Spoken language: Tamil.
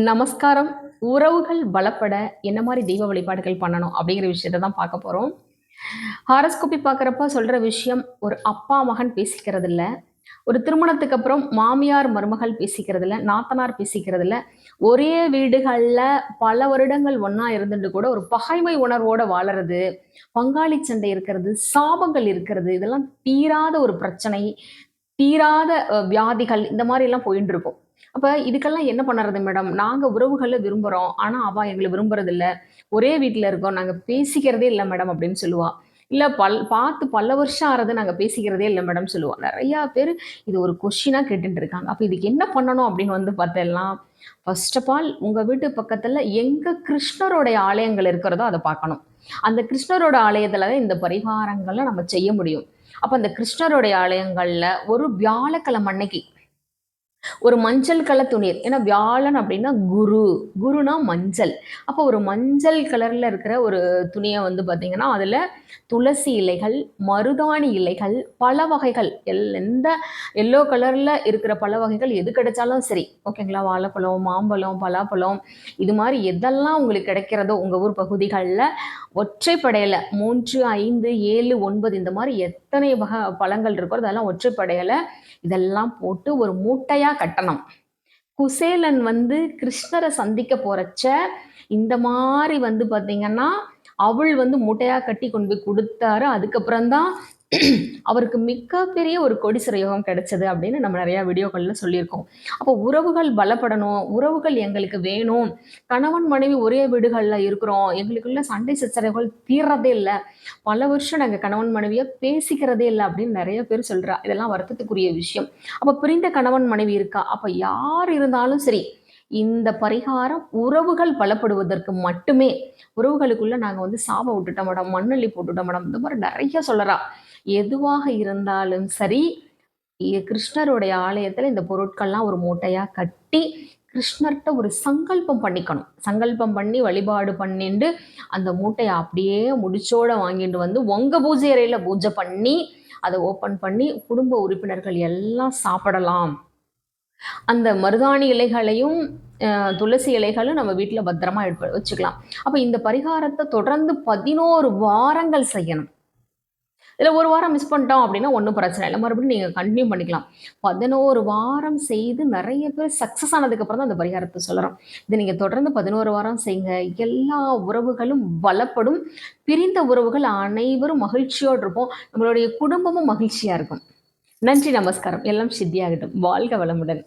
நமஸ்காரம். உறவுகள் பலப்பட என்ன மாதிரி தெய்வ வழிபாடுகள் பண்ணணும் அப்படிங்கிற விஷயத்தை தான் பார்க்க போகிறோம். ஹாரஸ்கோப்பி பார்க்குறப்ப சொல்கிற விஷயம், ஒரு அப்பா மகன் பேசிக்கிறது இல்லை, ஒரு திருமணத்துக்கு அப்புறம் மாமியார் மருமகள் பேசிக்கிறது இல்லை, நாத்தனார் பேசிக்கிறது இல்லை, ஒரே வீடுகளில் பல வருடங்கள் ஒன்றா இருந்துட்டு கூட ஒரு பகைமை உணர்வோடு வாழறது, பங்காளி சண்டை இருக்கிறது, சாபங்கள் இருக்கிறது, இதெல்லாம் தீராத ஒரு பிரச்சனை, தீராத வியாதிகள், இந்த மாதிரி எல்லாம் போயிட்டு இருக்கும். அப்ப இதுக்கெல்லாம் என்ன பண்ணுறது மேடம்? நாங்க உறவுகள விரும்புறோம். ஆனா, அவ எங்கள விரும்புறதில்ல. ஒரே வீட்ல இருக்கோம். நாங்க பேசிக்கிறதே இல்ல மேடம் அப்படின்னு சொல்லுவா. இல்ல பார்த்து பல வருஷம் ஆறது நாங்க பேசிக்கிறதே இல்ல மேடம் சொல்லுவா. நெறையா பேரு இது ஒரு கொஸ்டினா கேட்டுட்டு இருக்காங்க. அப்ப இதுக்கு என்ன பண்ணணும் அப்படின்னு வந்து பார்த்தேன்னா, ஃபர்ஸ்ட் ஆஃப் ஆல் உங்க வீட்டு பக்கத்துல எங்க கிருஷ்ணருடைய ஆலயங்கள் இருக்கிறதோ அத பார்க்கணும். அந்த கிருஷ்ணரோட ஆலயத்துல தான் இந்த பரிகாரங்கள நம்ம செய்ய முடியும். அப்ப அந்த கிருஷ்ணருடைய ஆலயங்கள்ல ஒரு வியாழக்கிழமை அன்னைக்கு ஒரு மஞ்சள் கலர் துணி. ஏன்னா வியாழன் அப்படின்னா குரு, குருனா மஞ்சள். அப்போ ஒரு மஞ்சள் கலர்ல இருக்கிற ஒரு துணியை வந்து பார்த்தீங்கன்னா அதில் துளசி இலைகள், மருதாணி இலைகள், பல வகைகள், எந்த எல்லோ கலர்ல இருக்கிற பல வகைகள் எது கிடைச்சாலும் சரி, ஓகேங்களா? வாழைப்பழம், மாம்பழம், பலாப்பழம், இது மாதிரி எதெல்லாம் உங்களுக்கு கிடைக்கிறதோ உங்கள் ஊர் பகுதிகளில் ஒற்றைப்படையில் 3, 5, 7, 9 இந்த மாதிரி எத்தனை வகை பழங்கள் இருக்கோ அதெல்லாம் ஒற்றைப்படையில் இதெல்லாம் போட்டு ஒரு மூட்டையாக கட்டணும். குசேலன் வந்து கிருஷ்ணரை சந்திக்க போறச்ச இந்த மாதிரி வந்து பார்த்தீங்கன்னா அவள் வந்து மூட்டையாக கட்டி கொண்டு போய் கொடுத்தாரு. அதுக்கப்புறம் தான் அவருக்கு மிகப்பெரிய ஒரு கோடீஸ்வர யோகம் கிடைச்சது அப்படின்னு நம்ம நிறைய வீடியோக்கள்ல சொல்லியிருக்கோம். அப்போ உறவுகள் பலப்படணும், உறவுகள் எங்களுக்கு வேணும், கணவன் மனைவி ஒரே வீடுகள்ல இருக்கிறோம், எங்களுக்குள்ள சண்டை சச்சரவுகள் தீர்றதே இல்லை, பல வருஷம் நாங்கள் கணவன் மனைவியை பேசிக்கிறதே இல்லை அப்படின்னு நிறைய பேர் சொல்றா. இதெல்லாம் வருத்தத்துக்குரிய விஷயம். அப்போ பிரிந்த கணவன் மனைவி இருக்கா, அப்போ யார் இருந்தாலும் சரி இந்த பரிகாரம் உறவுகள் பலப்படுவதற்கு மட்டுமே. உறவுகளுக்குள்ள நாங்கள் வந்து சாப விட்டுட்டோம் மேடம், மண்ணள்ளி போட்டுட்டோம் மேடம், இந்த மாதிரி நிறைய சொல்லறா. எதுவாக இருந்தாலும் சரி, கிருஷ்ணருடைய ஆலயத்தில் இந்த பொருட்கள்லாம் ஒரு மூட்டையாக கட்டி கிருஷ்ணர்கிட்ட ஒரு சங்கல்பம் பண்ணிக்கணும். சங்கல்பம் பண்ணி வழிபாடு பண்ணிட்டு அந்த மூட்டையை அப்படியே முடிச்சோட வாங்கிட்டு வந்து உங்க பூஜை அறையில பூஜை பண்ணி அதை ஓப்பன் பண்ணி குடும்ப உறுப்பினர்கள் எல்லாம் சாப்பிடலாம். அந்த மருதாணி இலைகளையும் துளசி இலைகளும் நம்ம வீட்டில் பத்திரமா வச்சுக்கலாம். அப்போ இந்த பரிகாரத்தை தொடர்ந்து 11 வாரங்கள் செய்யணும். இதில் ஒரு வாரம் மிஸ் பண்ணிட்டோம் அப்படின்னா ஒன்றும் பிரச்சனை இல்லை, மறுபடியும் நீங்கள் கண்டினியூ பண்ணிக்கலாம். 11 வாரம் செய்து நிறைய பேர் சக்ஸஸ் ஆனதுக்கப்புறம் தான் அந்த பரிகாரத்தை சொல்கிறோம். இதை நீங்கள் தொடர்ந்து 11 வாரம் செய்யுங்க. எல்லா உறவுகளும் பலப்படும். பிரிந்த உறவுகள் அனைவரும் மகிழ்ச்சியோடு இருப்போம். நம்மளுடைய குடும்பமும் மகிழ்ச்சியாக இருக்கும். நன்றி, நமஸ்காரம். எல்லாம் சித்தியாகட்டும். வாழ்க வளமுடன்.